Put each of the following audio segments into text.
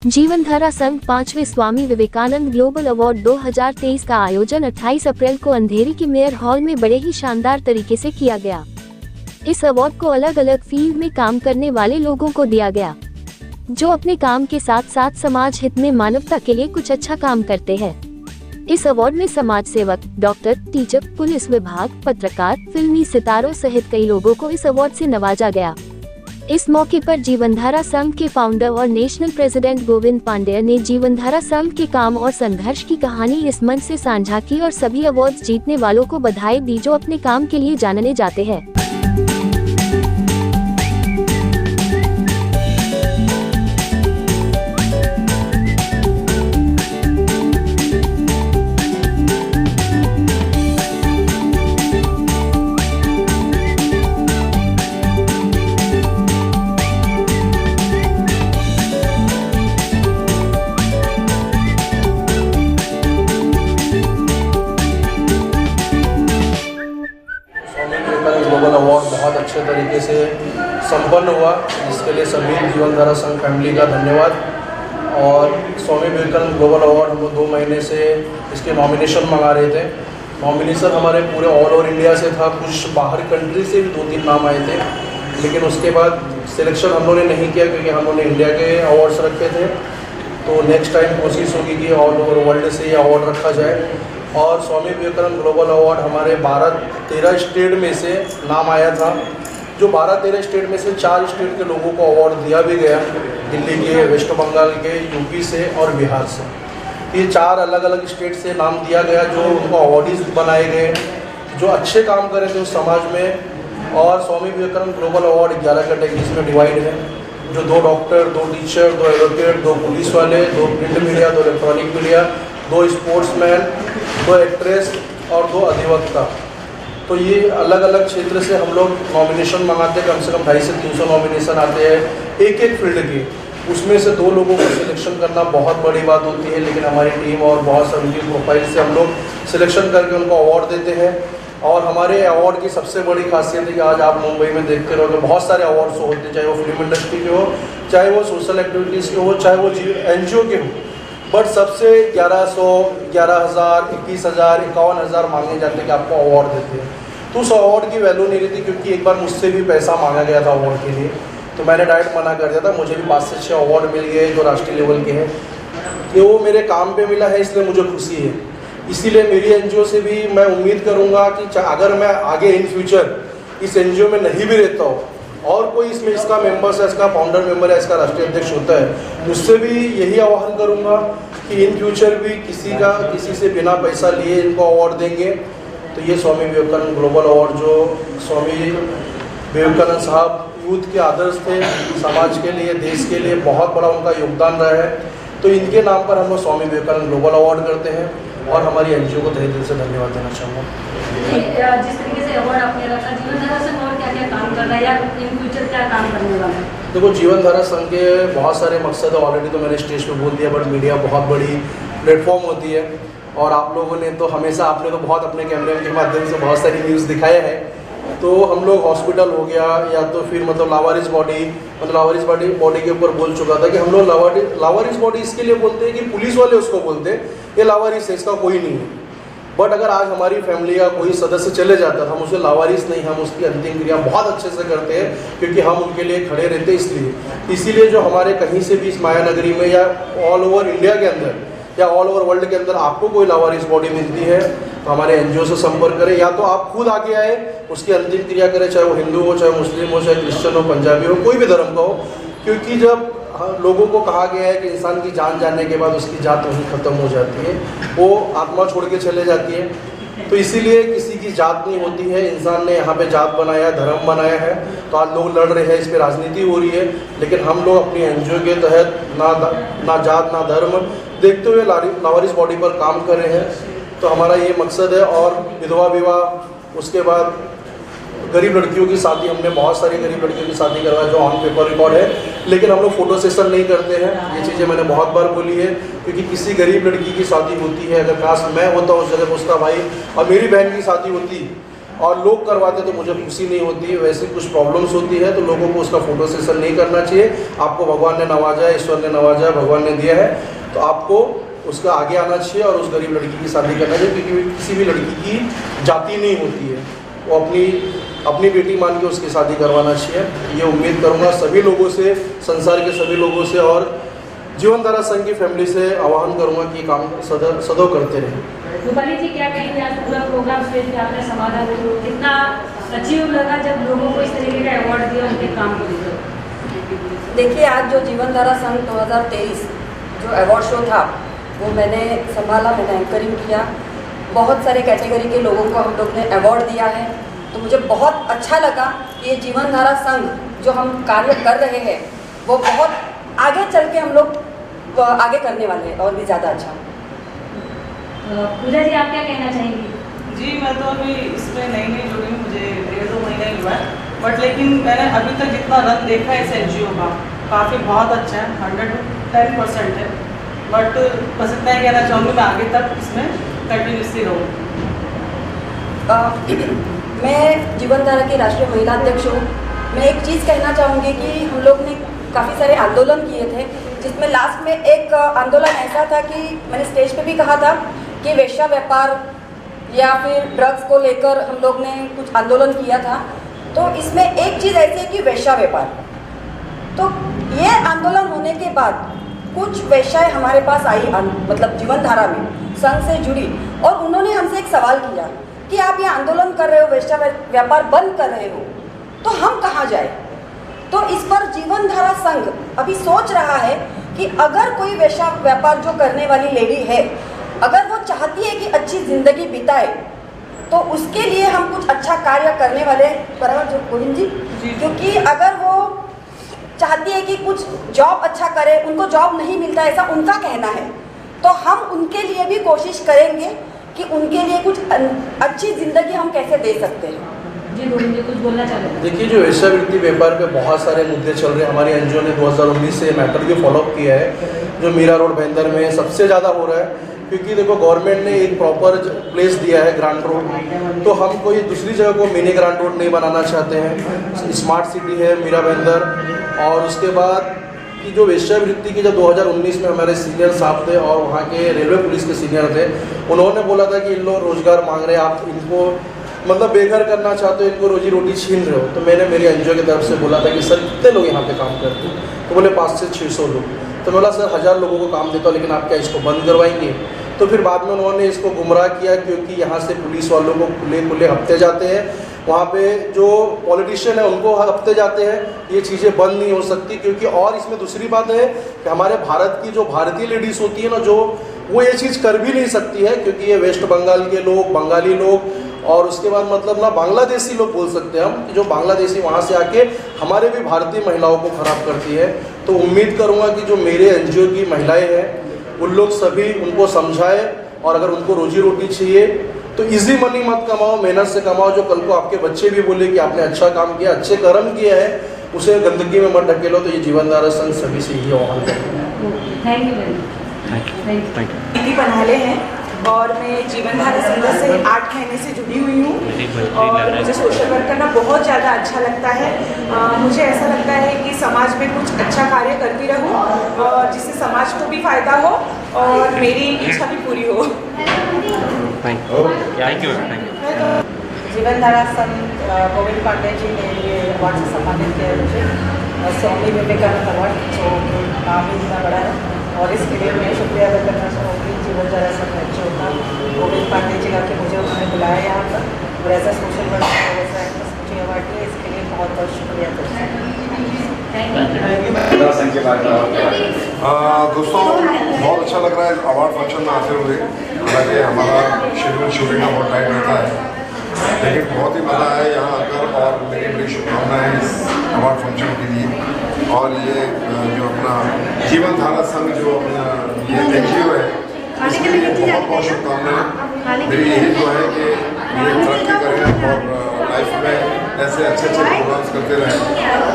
जीवनधारा संघ 5वें स्वामी विवेकानंद ग्लोबल अवार्ड 2023 का आयोजन 28 अप्रैल को अंधेरी के मेयर हॉल में बड़े ही शानदार तरीके से किया गया। इस अवार्ड को अलग अलग फील्ड में काम करने वाले लोगों को दिया गया, जो अपने काम के साथ साथ समाज हित में मानवता के लिए कुछ अच्छा काम करते हैं। इस अवार्ड में समाज सेवक, डॉक्टर, टीचर, पुलिस विभाग, पत्रकार, फिल्मी सितारों सहित कई लोगों को इस अवार्ड से नवाजा गया। इस मौके पर जीवनधारा संघ के फाउंडर और नेशनल प्रेसिडेंट गोविंद पांडेय ने जीवनधारा संघ के काम और संघर्ष की कहानी इस मंच से साझा की और सभी अवार्ड्स जीतने वालों को बधाई दी जो अपने काम के लिए जाने जाते हैं। ग्लोबल अवार्ड बहुत अच्छे तरीके से संपन्न हुआ, जिसके लिए सभी जीवनधारा संघ फैमिली का धन्यवाद। और स्वामी विवेकानंद ग्लोबल अवार्ड हम लोग 2 महीने से इसके नॉमिनेशन मंगा रहे थे। नॉमिनेशन हमारे पूरे ऑल ओवर इंडिया से था, कुछ बाहर कंट्री से भी 2-3 नाम आए थे, लेकिन उसके बाद सिलेक्शन हम लोगों ने नहीं किया क्योंकि हम लोगों ने इंडिया के अवार्ड्स रखे थे। तो नेक्स्ट टाइम कोशिश होगी कि ऑल ओवर वर्ल्ड से ये अवार्ड रखा जाए। और स्वामी विवेकानंद ग्लोबल अवार्ड हमारे 12-13 स्टेट में से नाम आया था, जो 12-13 स्टेट में से 4 स्टेट के लोगों को अवार्ड दिया भी गया, दिल्ली के, वेस्ट बंगाल के, यूपी से और बिहार से। ये 4 अलग अलग स्टेट से नाम दिया गया, जो उनको अवार्डीज बनाए गए, जो अच्छे काम करे थे उस समाज में। और Swami Vivekananda global award 11 categories में डिवाइड है, जो 2 डॉक्टर, 2 टीचर, 2 एडवोकेट, 2 पुलिस वाले, 2 print media, 2 electronic media, 2 sportsman, 2 actress और 2 अधिवक्ता। तो ये अलग अलग क्षेत्र से हम लोग नॉमिनेशन मंगाते हैं, कम से कम 250 से 300 नॉमिनेशन आते हैं एक फील्ड के। उसमें से 2 लोगों को सिलेक्शन करना बहुत बड़ी बात होती है, लेकिन हमारी टीम और बहुत सारी प्रोफाइल से हम लोग सिलेक्शन करके उनको अवार्ड देते हैं। और हमारे अवार्ड की सबसे बड़ी खासियत है कि आज आप मुंबई में देखते रहोगे बहुत सारे अवार्ड्स होते हैं, चाहे वो फिल्म इंडस्ट्री के हो, चाहे वो सोशल एक्टिविटीज़ के हो, चाहे वो NGO के हो, बट सबसे 1100, 11,000, 21,000, 51,000 मांगे जाते हैं कि आपको अवार्ड देते हैं। तो उस अवार्ड की वैल्यू नहीं रहती, क्योंकि एक बार मुझसे भी पैसा मांगा गया था अवार्ड के लिए, तो मैंने डायरेक्ट मना कर दिया था। मुझे भी 5 से 6 अवार्ड मिल गए जो राष्ट्रीय लेवल के हैं, कि वो मेरे काम पे मिला है, इसलिए मुझे खुशी है। इसीलिए मेरी NGO से भी मैं उम्मीद करूँगा कि अगर मैं आगे इन फ्यूचर इस NGO में नहीं भी रहता हूँ और कोई इसमें इसका मेंबर्स है, इसका फाउंडर मेंबर है, इसका राष्ट्रीय अध्यक्ष होता है, उससे भी यही आह्वान करूंगा कि इन फ्यूचर भी किसी से बिना पैसा लिए इनको अवार्ड देंगे। तो ये स्वामी विवेकानंद ग्लोबल अवार्ड, जो स्वामी विवेकानंद साहब यूथ के आदर्श थे, समाज के लिए, देश के लिए बहुत बड़ा उनका योगदान रहा है, तो इनके नाम पर हम लोग स्वामी विवेकानंद ग्लोबल अवार्ड करते हैं। और हमारी NGO को तहे दिल से धन्यवाद देना चाहूँगा। जिस तरीके से अवार्ड आपने रखा, जीवनधारा संघ और क्या-क्या काम कर रहा है या इन फ्यूचर क्या काम करने वाला है? देखो, जीवनधारा संघ के बहुत सारे मकसद है, ऑलरेडी तो मैंने स्टेज पे बोल दिया, बट मीडिया बहुत बड़ी प्लेटफॉर्म होती है और आप लोगों ने तो हमेशा, आपने तो बहुत अपने कैमरे के माध्यम से बहुत सारी न्यूज़ दिखाया है। तो हम लोग हॉस्पिटल हो गया या तो फिर मतलब लावारिस बॉडी के ऊपर बोल चुका था कि हम लोग लावारिस बॉडी इसके लिए बोलते हैं कि पुलिस वाले उसको बोलते हैं ये लावारिस है, इसका कोई नहीं है। बट अगर आज हमारी फैमिली का कोई सदस्य चले जाता, हम उसे लावारिस नहीं, हम उसकी अंतिम क्रिया बहुत अच्छे से करते हैं, क्योंकि हम उनके लिए खड़े रहते हैं। इसीलिए जो हमारे कहीं से भी इस माया नगरी में या ऑल ओवर इंडिया के अंदर या ऑल ओवर वर्ल्ड के अंदर आपको कोई लावारिस बॉडी मिलती है, तो हमारे NGO से संपर्क करें, या तो आप खुद आगे आए, उसकी अंतिम क्रिया करें, चाहे वो हिंदू हो, चाहे मुस्लिम हो, चाहे क्रिश्चियन हो, पंजाबी हो, कोई भी धर्म का हो। क्योंकि जब लोगों को कहा गया है कि इंसान की जान जाने के बाद उसकी जात वहीं खत्म हो जाती है, वो आत्मा छोड़ के चले जाती है। तो इसीलिए किसी की जात नहीं होती है, इंसान ने यहाँ पे जात बनाया, धर्म बनाया है, तो आज लोग लड़ रहे हैं, इस पर राजनीति हो रही है। लेकिन हम लोग अपनी NGO के तहत ना जात ना धर्म देखते हुए लावारिस बॉडी पर काम कर रहे हैं। तो हमारा ये मकसद है। और विधवा विवाह, उसके बाद गरीब लड़कियों की शादी, हमने बहुत सारी गरीब लड़कियों की शादी करवाई जो ऑन पेपर रिकॉर्ड है, लेकिन हम लोग फोटो सेशन नहीं करते हैं। ये चीज़ें मैंने बहुत बार बोली है, क्योंकि किसी गरीब लड़की की शादी होती है, अगर काश मैं होता उस जगह पर, उसका भाई और मेरी बहन की शादी होती, और लोग करवाते तो मुझे खुशी नहीं होती है। वैसे कुछ प्रॉब्लम्स होती है तो लोगों को उसका फोटो सेशन नहीं करना चाहिए। आपको भगवान ने नवाजा है, ईश्वर ने नवाजा है, भगवान ने दिया है, तो आपको उसका आगे आना चाहिए और उस गरीब लड़की की शादी करना चाहिए, क्योंकि किसी भी लड़की की जाति नहीं होती है, वो अपनी बेटी मान के उसकी शादी करवाना चाहिए। ये उम्मीद करूँगा सभी लोगों से, संसार के सभी लोगों से और जीवनधारा संघ की फैमिली से आह्वान करूँगा कि काम सदैव करते रहें। रूपाली जी, क्या कहेंगे आज पूरा प्रोग्राम स्टेज पे आपने संभाला, कितना अचीव लगा जब लोगों को इस तरीके का अवार्ड दिया उनके काम को लेकर? देखिए, आज जो जीवनधारा संघ 2023 जो अवार्ड शो था वो मैंने संभाला, मैंने एंकरिंग किया। बहुत सारे कैटेगरी के लोगों को हम लोग ने अवार्ड दिया है, तो मुझे बहुत अच्छा लगा कि ये जीवनधारा संघ जो हम कार्य कर रहे हैं वो बहुत आगे चल के हम लोग आगे करने वाले हैं और भी ज़्यादा अच्छा। पूजा जी, आप क्या कहना चाहेंगी? जी, मैं तो अभी इसमें नई जुड़ी हूँ, मुझे 1.5-2 महीने ही हुआ है, बट लेकिन मैंने अभी तक जितना रन देखा है इस NGO का काफ़ी बहुत अच्छा है, 110% है। बट बस इतना ही कहना चाहूँगी, मैं आगे तक इसमें कंटिन्यूसली रहूँ। मैं जीवनधारा की राष्ट्रीय महिला अध्यक्ष हूँ। मैं एक चीज़ कहना चाहूँगी कि हम लोग ने काफ़ी सारे आंदोलन किए थे, जिसमें लास्ट में एक आंदोलन ऐसा था कि मैंने स्टेज पे भी कहा था कि वेश्या व्यापार या फिर ड्रग्स को लेकर हम लोग ने कुछ आंदोलन किया था। तो इसमें एक चीज़ ऐसी है कि वेश्या व्यापार, तो ये आंदोलन होने के बाद कुछ वेश्याएं हमारे पास आई, मतलब जीवनधारा में संघ से जुड़ी, और उन्होंने हमसे एक सवाल किया कि आप ये आंदोलन कर रहे हो, वेश्या व्यापार बंद कर रहे हो, तो हम कहाँ जाए। तो इस पर जीवनधारा संघ अभी सोच रहा है कि अगर कोई वेश्या व्यापार जो करने वाली लेडी है, अगर वो चाहती है कि अच्छी ज़िंदगी बिताए, तो उसके लिए हम कुछ अच्छा कार्य करने वाले, बराबर जो गोविंद जी, क्योंकि अगर वो चाहती है कि कुछ जॉब अच्छा करे, उनको जॉब नहीं मिलता ऐसा उनका कहना है, तो हम उनके लिए भी कोशिश करेंगे कि उनके लिए कुछ अच्छी ज़िंदगी हम कैसे दे सकते हैं। जी गोविंद जी, कुछ बोलना चाहते हैं? देखिए, जो वेश्यावृत्ति व्यापार पे बहुत सारे मुद्दे चल रहे हैं। हमारी NGO ने 2019 से मैटर भी फॉलोअप किया है, जो मीरा रोड बैंदर में सबसे ज़्यादा हो रहा है, क्योंकि देखो गवर्नमेंट ने एक प्रॉपर प्लेस दिया है ग्रांट रोड, तो हम कोई दूसरी जगह को मिनी ग्रांट रोड नहीं बनाना चाहते हैं। स्मार्ट सिटी है मीरा बैंदर, और उसके बाद कि जो वेश्यावृत्ति की जब 2019 में हमारे सीनियर साहब थे और वहाँ के रेलवे पुलिस के सीनियर थे, उन्होंने बोला था कि इन लोग रोजगार मांग रहे हैं, आप इनको मतलब बेघर करना चाहते हो, इनको रोजी रोटी छीन रहे हो। तो मैंने मेरी NGO की तरफ से बोला था कि सर कितने लोग यहाँ पे काम करते हैं, तो बोले 500 से 600 लोग। तो बोला सर 1000 लोगों को काम देता हूँ, लेकिन आप क्या इसको बंद करवाएंगे? तो फिर बाद में उन्होंने इसको गुमराह किया, क्योंकि यहाँ से पुलिस वालों को खुले हफ्ते जाते हैं, वहाँ पे जो पॉलिटिशियन है उनको हफ्ते जाते हैं। ये चीज़ें बंद नहीं हो सकती, क्योंकि और इसमें दूसरी बात है कि हमारे भारत की जो भारतीय लेडीज़ होती है ना, जो वो ये चीज़ कर भी नहीं सकती है, क्योंकि ये वेस्ट बंगाल के लोग, बंगाली लोग, और उसके बाद मतलब ना बांग्लादेशी लोग बोल सकते हैं हम, कि जो बांग्लादेशी वहाँ से आके हमारे भी भारतीय महिलाओं को ख़राब करती है। तो उम्मीद करूँगा कि जो मेरे NGO की महिलाएं हैं उन लोग सभी उनको समझाए, और अगर उनको रोजी रोटी चाहिए तो इजी मनी मत कमाओ, मेहनत से कमाओ, जो कल को आपके बच्चे भी बोले कि आपने अच्छा काम किया, अच्छे कर्म किया है, उसे गंदगी में मत ढकेलो। तो ये जीवनधारा संघ सभी से यही आह्वान करते हैं। Thank you. दीदी बनाले हैं और मैं जीवनधारा संघ से 8 महीने से जुड़ी हुई हूँ और मुझे सोशल वर्क करना बहुत ज़्यादा अच्छा लगता है। मुझे ऐसा लगता है कि समाज में कुछ अच्छा कार्य करती रहूँ और जिससे समाज को भी फ़ायदा हो और मेरी इच्छा भी पूरी हो। Thank you. जीवनधारा संघ गोविंद पांडे जी ने ये अवार्ड से सम्मानित किया मुझे, स्वामी विवेकानंद अवार्ड, जो नाम ही इतना बड़ा है, और इसके लिए मैं शुक्रिया अदा करना चाहूँगी जीवनधारा संघ जो था गोविंद पांडे जी का कि मुझे उन्होंने बुलाया यहाँ पर, और as a social worker as a actress मुझे अवार्ड दिया, इसके लिए बहुत बहुत शुक्रिया करता हूँ। दोस्तों, बहुत अच्छा लग रहा है अवार्ड फंक्शन में आते हुए। हालांकि हमारा शेड्यूल शूटिंग का बहुत टाइम रहता है, लेकिन बहुत ही मज़ा आया यहाँ आकर, और मेरी बड़ी शुभकामनाएं इस अवार्ड फंक्शन के लिए। और ये जो अपना जीवनधारा संघ जो अपना ये NGO है, इसके लिए बहुत बहुत शुभकामनाएं। मेरी यही जो है कि ये तरक्की करें और लाइफ में ऐसे अच्छे प्रोग्राम्स करते रहें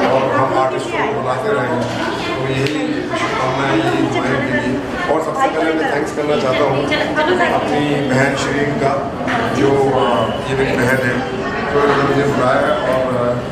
और हम आर्टिस्टों को बुलाते रहें। तो यही शुभकामनाएं, यही दुआएं के लिए। और सबसे पहले मैं थैंक्स करना चाहता हूँ अपनी बहन श्रीन का, जो ये मेरी बहन है तो इन्होंने मुझे बुलाया और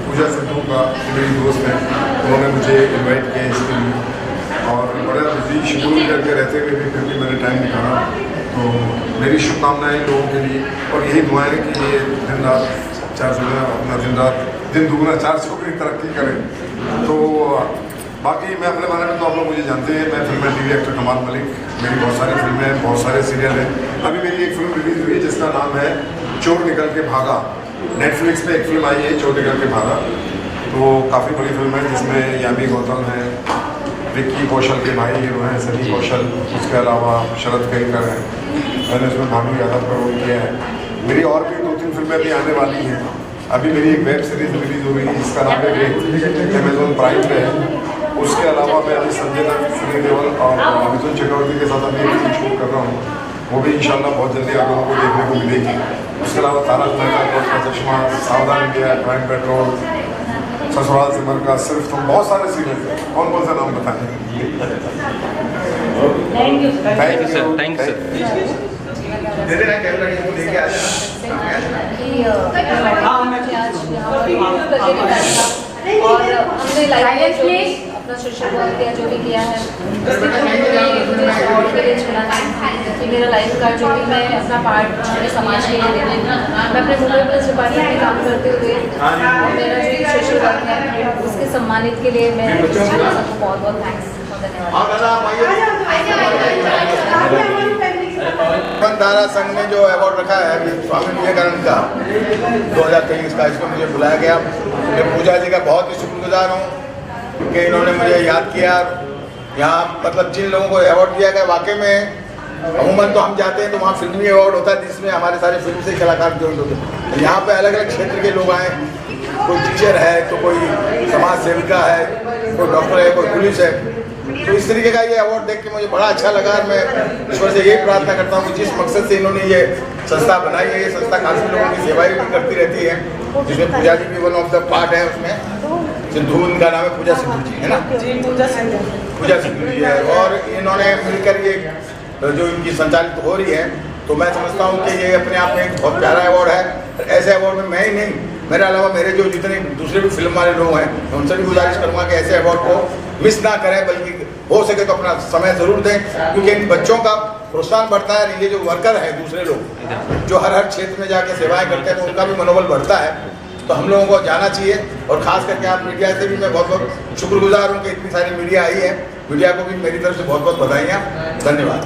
पूजा सिद्धू का मेरी दोस्त है, उन्होंने मुझे इनवाइट किया इसके लिए और बड़ा बिजी शेड्यूल करके रहते हुए भी फिर भी मैंने टाइम निकाला। तो मेरी शुभकामनाएं लोगों के लिए और यही दुआएं कि ये दिन रात 4 अपना दिन दुगुना 4 की तरक्की करें। तो बाकी मैं अपने बारे में तो आप लोग मुझे जानते हैं, मैं फिल्म टीवी एक्टर कमाल मलिक, मेरी बहुत सारी फिल्में हैं, बहुत सारे सीरियल हैं। अभी मेरी एक फिल्म रिलीज हुई है जिसका नाम है चोर निकल के भागा। नेटफ्लिक्स पे एक फिल्म आई है चोर निकल के भागा, तो काफ़ी बड़ी फिल्म है जिसमें यामी गौतम है, विक्की कौशल के भाई हीरो हैं सनी कौशल, उसके अलावा शरद कईकर हैं, मैंने उसमें भानु यादव का रोल किया है। मेरी और भी 2-3 फिल्में भी आने वाली हैं। अभी मेरी एक वेब सीरीज रिलीज हो रही है जिसका नाम है अमेजोन प्राइम पे है। उसके अलावा मैं अभी संजय दत्त, सनी देओल और मिथुन चक्रवर्ती के साथ अभी एक शूट कर रहा हूँ, वो भी इंशाल्लाह बहुत जल्दी आप लोगों को देखने को मिलेगी। उसके अलावा तारक मेहता का चश्मा, सावधान India, crime petrol, Sasural Simar का, सिर्फ तुम, बहुत सारे सीरियल हैं। कौन कौन सा नाम बताएं? Thank you sir. और हमने लाइफ में अपना सोशल वर्क किया, जो भी किया है मुझे अवार्ड के लिए चुना है कि मेरा लाइफ का जो भी मैं अपना पार्ट मेरे समाज के लिए देती हूँ। मैं अपने मुंबई पुलिस डिपार्टमेंट में काम करते हुए मेरा जो सोशल वर्क है उसके सम्मानित के लिए मैं सबको बहुत बहुत थैंक्स और धन्यवाद। जीवनधारा संघ ने जो अवार्ड रखा है स्वामी विवेकानंद का 2023 का, इसमें मुझे बुलाया गया। मैं पूजा जी का बहुत ही शुक्रगुजार हूँ कि इन्होंने मुझे याद किया। यहाँ मतलब जिन लोगों को अवार्ड दिया गया, वाकई में अमूमन तो हम जाते हैं तो वहाँ फिल्मी अवार्ड होता है जिसमें हमारे सारे फिल्म से कलाकार ज्वाइन होते हैं। यहाँ पे अलग अलग क्षेत्र के लोग आए, कोई टीचर है तो कोई समाज सेविका है, कोई डॉक्टर है, कोई पुलिस है। तो इस तरीके का ये अवार्ड देख के मुझे बड़ा अच्छा लगा। मैं ईश्वर से यही प्रार्थना करता हूँ कि जिस मकसद से इन्होंने ये संस्था बनाई है, ये संस्था काफ़ी लोगों की सेवाएं भी करती रहती है, जिसमें पूजा जी भी वन ऑफ द पार्ट है। उसमें सिद्धू, उनका नाम है पूजा सिद्धू जी, है ना? पूजा सिद्धू जी है। और इन्होंने मिलकर ये जो इनकी संचालित हो रही है, तो मैं समझता हूँ कि ये अपने आप में एक बहुत प्यारा अवार्ड है। ऐसे अवार्ड में मैं ही नहीं, मेरे अलावा मेरे जो जितने दूसरे भी फिल्म वाले लोग हैं, उनसे भी गुजारिश करूँगा कि ऐसे अवार्ड को मिस ना करें, बल्कि हो सके तो अपना समय ज़रूर दें, क्योंकि इन बच्चों का प्रोत्साहन बढ़ता है। ये जो वर्कर हैं दूसरे लोग जो हर क्षेत्र में जाके सेवाएं करते हैं, तो उनका भी मनोबल बढ़ता है। तो हम लोगों को जाना चाहिए। और ख़ास करके आप मीडिया से भी मैं बहुत बहुत शुक्रगुजार हूँ कि इतनी सारी मीडिया आई है। मीडिया को भी मेरी तरफ से बहुत बहुत बधाइयाँ, धन्यवाद।